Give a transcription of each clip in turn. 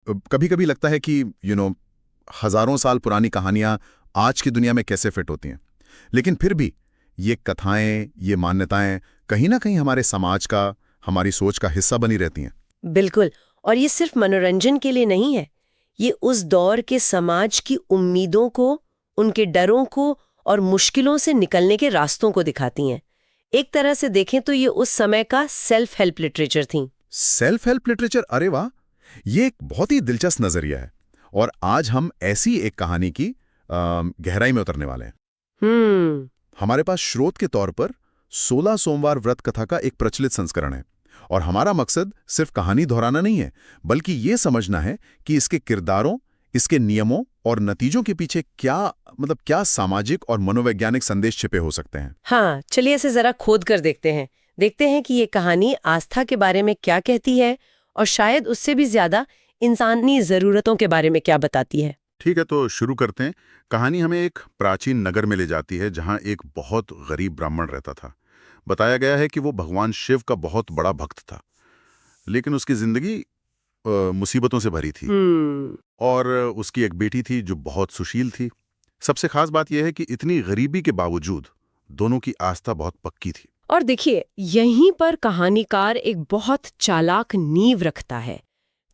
कभी कभी लगता है कि हजारों साल पुरानी कहानियां आज की दुनिया में कैसे फिट होती हैं। लेकिन फिर भी ये कथाएं, ये मान्यताएं कहीं ना कहीं हमारे समाज का, हमारी सोच का हिस्सा बनी रहती हैं। बिल्कुल। और ये सिर्फ मनोरंजन के लिए नहीं है। ये उस दौर के समाज की उम्मीदों को, उनके डरों को और मुश्किलों से निकलने के रास्तों को दिखाती हैं। एक तरह से देखें तो ये उस समय का सेल्फ हेल्प लिटरेचर थी। सेल्फ हेल्प लिटरेचर, अरे वाह! ये एक बहुत ही दिलचस्प नजरिया है। और आज हम ऐसी एक कहानी की गहराई में उतरने वाले हैं। हमारे पास स्रोत के तौर पर 16 सोमवार व्रत कथा का एक प्रचलित संस्करण है। और हमारा मकसद सिर्फ कहानी दोहराना नहीं है, बल्कि ये समझना है कि इसके किरदारों, इसके नियमों और नतीजों के पीछे क्या सामाजिक और मनोवैज्ञानिक संदेश छिपे हो सकते हैं। हाँ, चलिए इसे जरा खोद कर देखते हैं कि ये कहानी आस्था के बारे में क्या कहती है और शायद उससे भी ज्यादा इंसानी जरूरतों के बारे में क्या बताती है। ठीक है, तो शुरू करते हैं। कहानी हमें एक प्राचीन नगर में ले जाती है जहां एक बहुत गरीब ब्राह्मण रहता था। बताया गया है कि वो भगवान शिव का बहुत बड़ा भक्त था, लेकिन उसकी जिंदगी मुसीबतों से भरी थी। और उसकी एक बेटी थी जो बहुत सुशील थी। सबसे खास बात यह है कि इतनी गरीबी के बावजूद दोनों की आस्था बहुत पक्की थी। और देखिए, यहीं पर कहानीकार एक बहुत चालाक नींव रखता है।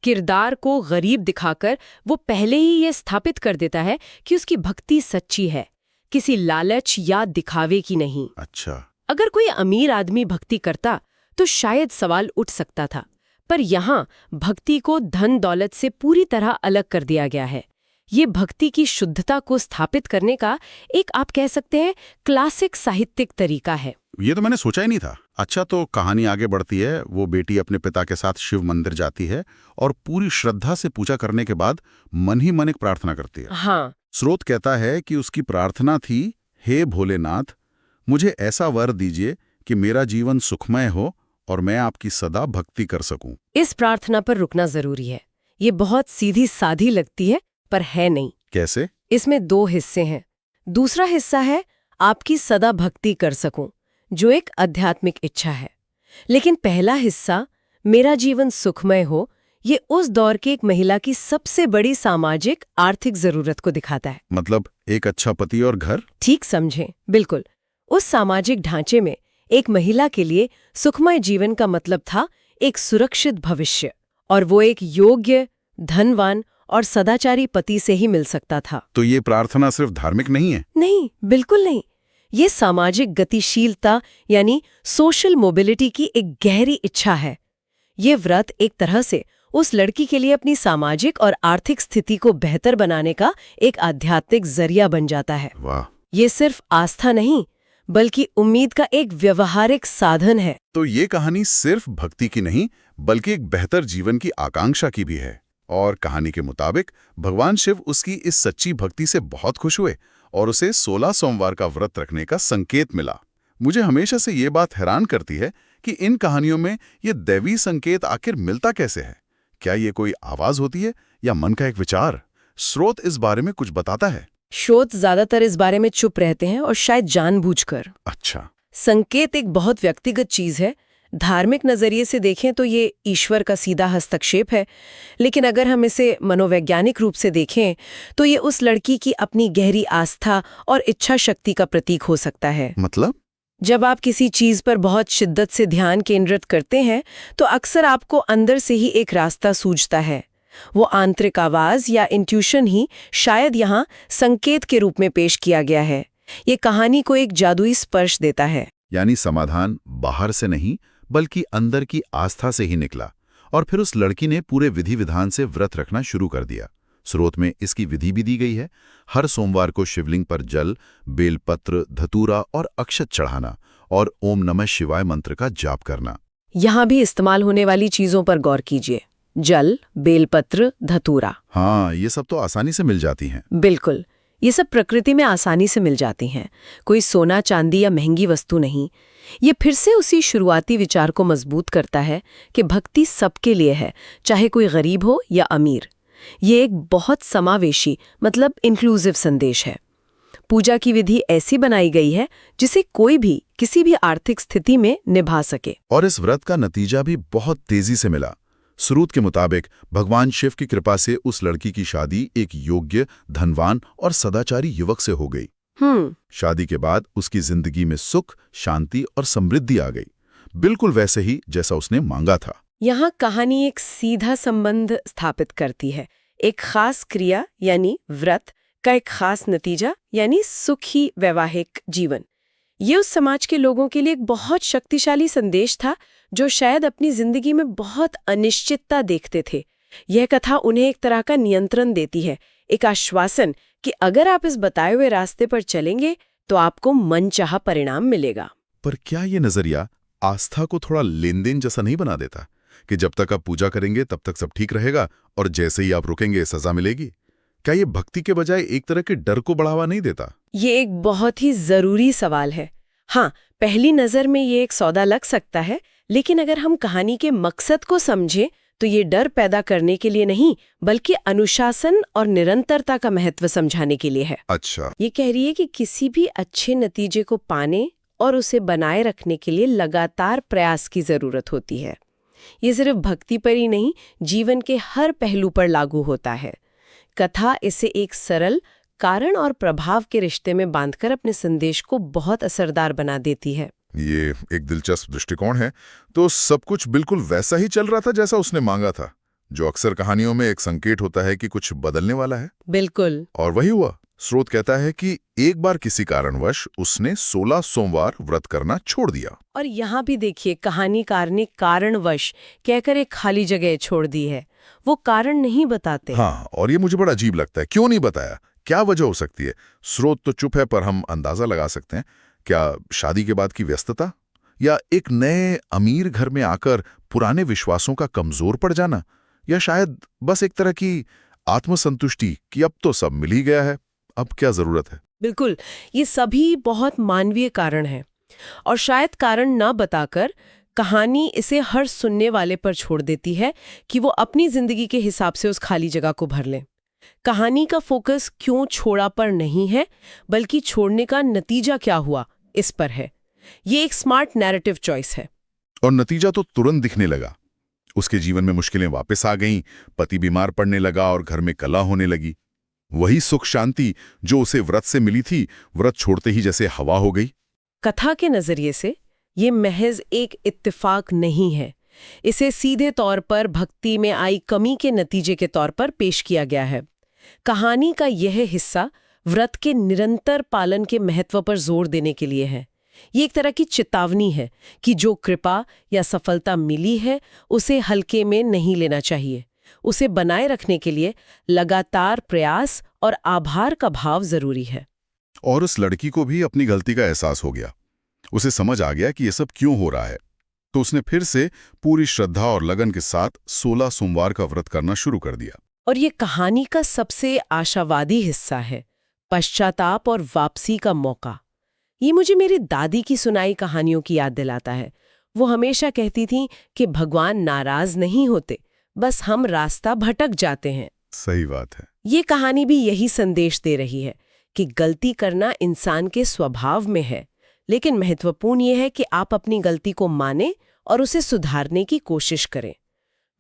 किरदार को गरीब दिखाकर वो पहले ही ये स्थापित कर देता है कि उसकी भक्ति सच्ची है, किसी लालच या दिखावे की नहीं। अच्छा। अगर कोई अमीर आदमी भक्ति करता तो शायद सवाल उठ सकता था, पर यहाँ भक्ति को धन दौलत से पूरी तरह अलग कर दिया गया है। ये भक्ति की शुद्धता को स्थापित करने का एक, आप कह सकते हैं, क्लासिक साहित्यिक तरीका है। ये तो मैंने सोचा ही नहीं था। अच्छा, तो कहानी आगे बढ़ती है। वो बेटी अपने पिता के साथ शिव मंदिर जाती है और पूरी श्रद्धा से पूजा करने के बाद मन ही मन एक प्रार्थना करती है। हाँ। स्रोत कहता है कि उसकी प्रार्थना थी, हे भोलेनाथ, मुझे ऐसा वर दीजिए कि मेरा जीवन सुखमय हो और मैं आपकी सदा भक्ति कर सकूं। इस प्रार्थना पर रुकना जरूरी है। ये बहुत सीधी साधी लगती है, पर है नहीं। कैसे? इसमें 2 हिस्से हैं। दूसरा हिस्सा है आपकी सदा भक्ति कर सकूं, जो एक आध्यात्मिक इच्छा है। लेकिन पहला हिस्सा, मेरा जीवन सुखमय हो, ये उस दौर की एक महिला की सबसे बड़ी सामाजिक आर्थिक जरूरत को दिखाता है। मतलब एक अच्छा पति और घर? ठीक समझे, बिल्कुल। उस सामाजिक ढांचे में एक महिला के लिए सुखमय जीवन का मतलब था एक सुरक्षित भविष्य, और वो एक योग्य, धनवान और सदाचारी पति से ही मिल सकता था। तो ये प्रार्थना सिर्फ धार्मिक नहीं है? नहीं, बिल्कुल नहीं। ये सामाजिक गतिशीलता यानी सोशल मोबिलिटी की एक गहरी इच्छा है। ये व्रत एक तरह से उस लड़की के लिए अपनी सामाजिक और आर्थिक स्थिति को बेहतर बनाने का एक आध्यात्मिक जरिया बन जाता है। वाह! ये सिर्फ आस्था नहीं, बल्कि उम्मीद का एक व्यवहारिक साधन है। तो ये कहानी सिर्फ भक्ति की नहीं, बल्कि एक बेहतर जीवन की आकांक्षा की भी है। और कहानी के मुताबिक भगवान शिव उसकी इस सच्ची भक्ति से बहुत खुश हुए और उसे 16 सोमवार का व्रत रखने का संकेत मिला। मुझे हमेशा से ये बात हैरान करती है कि इन कहानियों में ये दैवी संकेत आखिर मिलता कैसे है। क्या ये कोई आवाज होती है या मन का एक विचार? स्रोत इस बारे में कुछ बताता है? स्रोत ज्यादातर इस बारे में चुप रहते हैं, और शायद जानबूझकर। अच्छा। संकेत एक बहुत व्यक्तिगत चीज है। धार्मिक नजरिए से देखें तो ये ईश्वर का सीधा हस्तक्षेप है, लेकिन अगर हम इसे मनोवैज्ञानिक रूप से देखें तो ये उस लड़की की अपनी गहरी आस्था और इच्छा शक्ति का प्रतीक हो सकता है। मतलब? जब आप किसी चीज पर बहुत शिद्दत से ध्यान केंद्रित करते हैं तो अक्सर आपको अंदर से ही एक रास्ता सूझता है। वो आंतरिक आवाज या इंट्यूशन ही शायद यहाँ संकेत के रूप में पेश किया गया है। ये कहानी को एक जादुई स्पर्श देता है। यानी समाधान बाहर से नहीं, बल्कि अंदर की आस्था से ही निकला। और फिर उस लड़की ने पूरे विधि विधान से व्रत रखना शुरू कर दिया। स्रोत में इसकी विधि भी दी गई है। हर सोमवार को शिवलिंग पर जल, बेलपत्र, धतूरा और अक्षत चढ़ाना और ओम नमः शिवाय मंत्र का जाप करना। यहाँ भी इस्तेमाल होने वाली चीजों पर गौर कीजिए। जल, बेलपत्र, धतूरा। हाँ, ये सब तो आसानी से मिल जाती हैं। बिल्कुल, ये सब प्रकृति में आसानी से मिल जाती हैं। कोई सोना, चांदी या महंगी वस्तु नहीं। ये फिर से उसी शुरुआती विचार को मजबूत करता है कि भक्ति सबके लिए है, चाहे कोई गरीब हो या अमीर। ये एक बहुत समावेशी, मतलब इंक्लूसिव संदेश है। पूजा की विधि ऐसी बनाई गई है जिसे कोई भी किसी भी आर्थिक स्थिति में निभा सके। और इस व्रत का नतीजा भी बहुत तेजी से मिला। स्रोत के मुताबिक भगवान शिव की कृपा से उस लड़की की शादी एक योग्य, धनवान और सदाचारी युवक से हो गई। शादी के बाद उसकी जिंदगी में सुख, शांति और समृद्धि आ गई, बिल्कुल वैसे ही जैसा उसने मांगा था। यहाँ कहानी एक सीधा संबंध स्थापित करती है। एक खास क्रिया यानी व्रत का एक खास नतीजा यानी सुखी वैवाहिक जीवन। ये उस समाज के लोगों के लिए एक बहुत शक्तिशाली संदेश था जो शायद अपनी जिंदगी में बहुत अनिश्चितता देखते थे। यह कथा उन्हें एक तरह का नियंत्रण देती है, एक आश्वासन कि अगर आप इस बताए हुए रास्ते पर चलेंगे तो आपको मनचाहा परिणाम मिलेगा। पर क्या ये नजरिया आस्था को थोड़ा लेन देन जैसा नहीं बना देता कि जब तक आप पूजा करेंगे तब तक सब ठीक रहेगा और जैसे ही आप रुकेंगे सजा मिलेगी? क्या ये भक्ति के बजाय एक तरह के डर को बढ़ावा नहीं देता? ये एक बहुत ही जरूरी सवाल है। हाँ, पहली नजर में ये एक सौदा लग सकता है, लेकिन अगर हम कहानी के मकसद को समझें तो ये डर पैदा करने के लिए नहीं बल्कि अनुशासन और निरंतरता का महत्व समझाने के लिए है। अच्छा, ये कह रही है कि किसी भी अच्छे नतीजे को पाने और उसे बनाए रखने के लिए लगातार प्रयास की जरूरत होती है। ये सिर्फ भक्ति पर ही नहीं, जीवन के हर पहलू पर लागू होता है। कथा इसे एक सरल कारण और प्रभाव के रिश्ते में बांधकर अपने संदेश को बहुत असरदार बना देती है। ये एक दिलचस्प दृष्टिकोण है। तो सब कुछ बिल्कुल वैसा ही चल रहा था जैसा उसने मांगा था, जो अक्सर कहानियों में एक संकेत होता है कि कुछ बदलने वाला है। बिल्कुल। और वही हुआ। स्रोत कहता है कि एक बार किसी कारणवश उसने 16 सोमवार व्रत करना छोड़ दिया। और यहाँ भी देखिए, कहानीकार ने कारणवश कहकर एक खाली जगह छोड़ दी है। वो कारण नहीं बताते। हाँ, और ये मुझे बड़ा अजीब लगता है। क्यों नहीं बताया? क्या वजह हो सकती है? स्रोत तो चुप है, पर हम अंदाजा लगा सकते हैं। क्या शादी के बाद की व्यस्तता, या एक नए अमीर घर में आकर पुराने विश्वासों का कमजोर पड़ जाना, या शायद बस एक तरह की आत्मसंतुष्टि कि अब तो सब मिल ही गया है, अब क्या जरूरत है? बिल्कुल, ये सभी बहुत मानवीय कारण हैं। और शायद कारण न बताकर कहानी इसे हर सुनने वाले पर छोड़ देती है कि वो अपनी जिंदगी के हिसाब से उस खाली जगह को भर ले। कहानी का फोकस क्यों छोड़ा पर नहीं है, बल्कि छोड़ने का नतीजा क्या हुआ इस पर है। ये एक स्मार्ट नैरेटिव चॉइस है। और नतीजा तो तुरंत दिखने लगा। उसके जीवन में मुश्किलें वापस आ गईं, पति बीमार पड़ने लगा और घर में कलह होने लगी। वही सुख शांति जो उसे व्रत से मिली थी, व्रत छोड़ते ही जैसे हवा हो गई। कथा के नजरिए से ये महज एक इत्तेफाक नहीं है, इसे सीधे तौर पर भक्ति में आई कमी के नतीजे के तौर पर पेश किया गया है। कहानी का यह हिस्सा व्रत के निरंतर पालन के महत्व पर जोर देने के लिए है। ये एक तरह की चेतावनी है कि जो कृपा या सफलता मिली है उसे हल्के में नहीं लेना चाहिए। उसे बनाए रखने के लिए लगातार प्रयास और आभार का भाव जरूरी है। और उस लड़की को भी अपनी गलती का एहसास हो गया। उसे समझ आ गया कि ये सब क्यों हो रहा है, तो उसने फिर से पूरी श्रद्धा और लगन के साथ 16 सोमवार का व्रत करना शुरू कर दिया। और ये कहानी का सबसे आशावादी हिस्सा है, पश्चाताप और वापसी का मौका। ये मुझे मेरी दादी की सुनाई कहानियों की याद दिलाता है। वो हमेशा कहती थीं कि भगवान नाराज नहीं होते, बस हम रास्ता भटक जाते हैं। सही बात है। ये कहानी भी यही संदेश दे रही है कि गलती करना इंसान के स्वभाव में है, लेकिन महत्वपूर्ण ये है कि आप अपनी गलती को मानें और उसे सुधारने की कोशिश करें।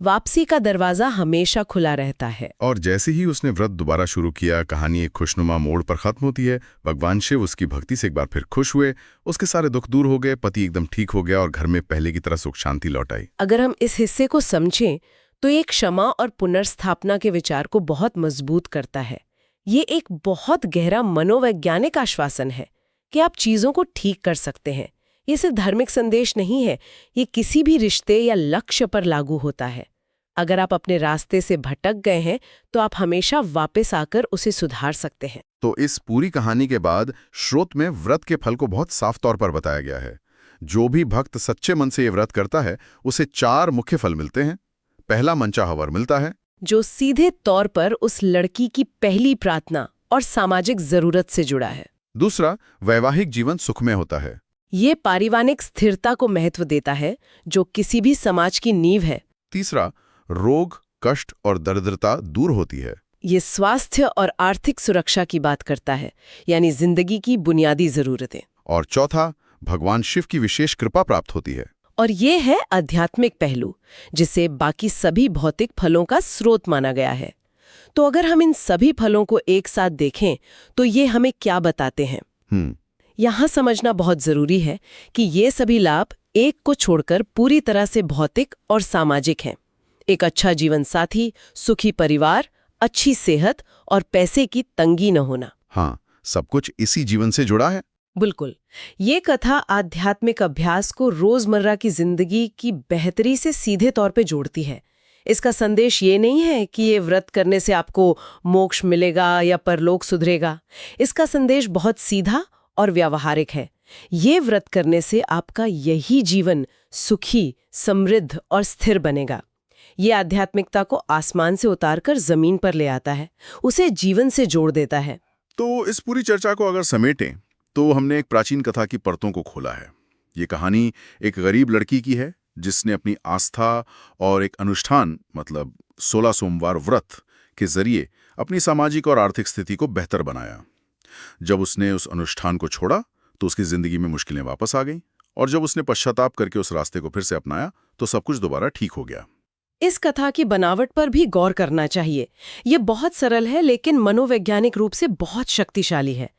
वापसी का दरवाजा हमेशा खुला रहता है। और जैसे ही उसने व्रत दोबारा शुरू किया, कहानी एक खुशनुमा मोड़ पर खत्म होती है। भगवान शिव उसकी भक्ति से एक बार फिर खुश हुए, उसके सारे दुख दूर हो गए, पति एकदम ठीक हो गया और घर में पहले की तरह सुख शांति लौट आई। अगर हम इस हिस्से को समझें तो ये क्षमा और पुनर्स्थापना के विचार को बहुत मजबूत करता है। ये एक बहुत गहरा मनोवैज्ञानिक आश्वासन है कि आप चीजों को ठीक कर सकते हैं। ये सिर्फ धार्मिक संदेश नहीं है, ये किसी भी रिश्ते या लक्ष्य पर लागू होता है। अगर आप अपने रास्ते से भटक गए हैं तो आप हमेशा वापस आकर उसे सुधार सकते हैं। तो इस पूरी कहानी के बाद स्रोत में व्रत के फल को बहुत साफ तौर पर बताया गया है। जो भी भक्त सच्चे मन से ये व्रत करता है उसे 4 मुख्य फल मिलते हैं। पहला, मनचाहा वर मिलता है, जो सीधे तौर पर उस लड़की की पहली प्रार्थना और सामाजिक जरूरत से जुड़ा है। दूसरा, वैवाहिक जीवन सुखमय होता है। ये पारिवारिक स्थिरता को महत्व देता है, जो किसी भी समाज की नींव है। तीसरा, रोग, कष्ट और दरिद्रता दूर होती है। ये स्वास्थ्य और आर्थिक सुरक्षा की बात करता है, यानी जिंदगी की बुनियादी जरूरतें। और चौथा, भगवान शिव की विशेष कृपा प्राप्त होती है। और ये है आध्यात्मिक पहलू, जिसे बाकी सभी भौतिक फलों का स्रोत माना गया है। तो अगर हम इन सभी फलों को एक साथ देखें तो ये हमें क्या बताते हैं? यहाँ समझना बहुत जरूरी है कि ये सभी लाभ एक को छोड़कर पूरी तरह से भौतिक और सामाजिक हैं। एक अच्छा जीवन साथी, सुखी परिवार, अच्छी सेहत और पैसे की तंगी न होना। हाँ, सब कुछ इसी जीवन से जुड़ा है। बिल्कुल। ये कथा आध्यात्मिक अभ्यास को रोजमर्रा की जिंदगी की बेहतरी से सीधे तौर पे जोड़ती है। इसका संदेश ये नहीं है कि ये व्रत करने से आपको मोक्ष मिलेगा या परलोक सुधरेगा। इसका संदेश बहुत सीधा और व्यावहारिक है। ये व्रत करने से आपका यही जीवन सुखी, समृद्ध और स्थिर बनेगा। ये आध्यात्मिकता को आसमान से उतारकर जमीन पर ले आता है, उसे जीवन से जोड़ देता है। तो इस पूरी चर्चा को अगर समेटें तो हमने एक प्राचीन कथा की परतों को खोला है। ये कहानी एक गरीब लड़की की है जिसने अपनी आस्था और एक अनुष्ठान मतलब 16 सोमवार व्रत के जरिए अपनी सामाजिक और आर्थिक स्थिति को बेहतर बनाया। जब उसने उस अनुष्ठान को छोड़ा तो उसकी जिंदगी में मुश्किलें वापस आ गईं, और जब उसने पश्चाताप करके उस रास्ते को फिर से अपनाया तो सब कुछ दोबारा ठीक हो गया। इस कथा की बनावट पर भी गौर करना चाहिए। ये बहुत सरल है लेकिन मनोवैज्ञानिक रूप से बहुत शक्तिशाली है।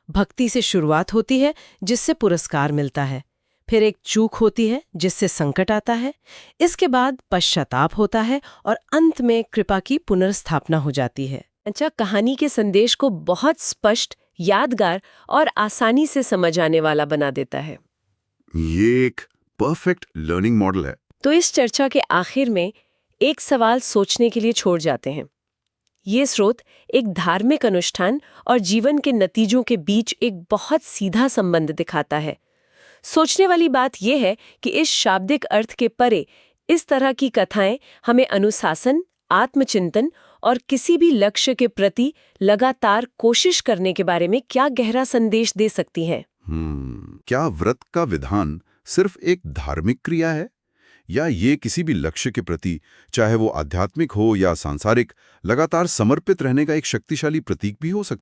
भक्ति से शुरुआत होती है जिससे पुरस्कार मिलता है, फिर एक चूक होती है जिससे संकट आता है, इसके बाद पश्चाताप होता है और अंत में कृपा की पुनर्स्थापना हो जाती है। अच्छा, कहानी के संदेश को बहुत स्पष्ट, यादगार और आसानी से समझ आने वाला बना देता है। ये एक परफेक्ट लर्निंग मॉडल है। तो इस चर्चा के आखिर में एक सवाल सोचने के लिए छोड़ जाते हैं। ये स्रोत एक धार्मिक अनुष्ठान और जीवन के नतीजों के बीच एक बहुत सीधा संबंध दिखाता है। सोचने वाली बात यह है कि इस शाब्दिक अर्थ के परे इस तरह की कथाएं हमें अनुशासन, आत्मचिंतन और किसी भी लक्ष्य के प्रति लगातार कोशिश करने के बारे में क्या गहरा संदेश दे सकती हैं? क्या व्रत का विधान सिर्फ एक धार्मिक क्रिया है, या ये किसी भी लक्ष्य के प्रति, चाहे वो आध्यात्मिक हो या सांसारिक, लगातार समर्पित रहने का एक शक्तिशाली प्रतीक भी हो सकता है?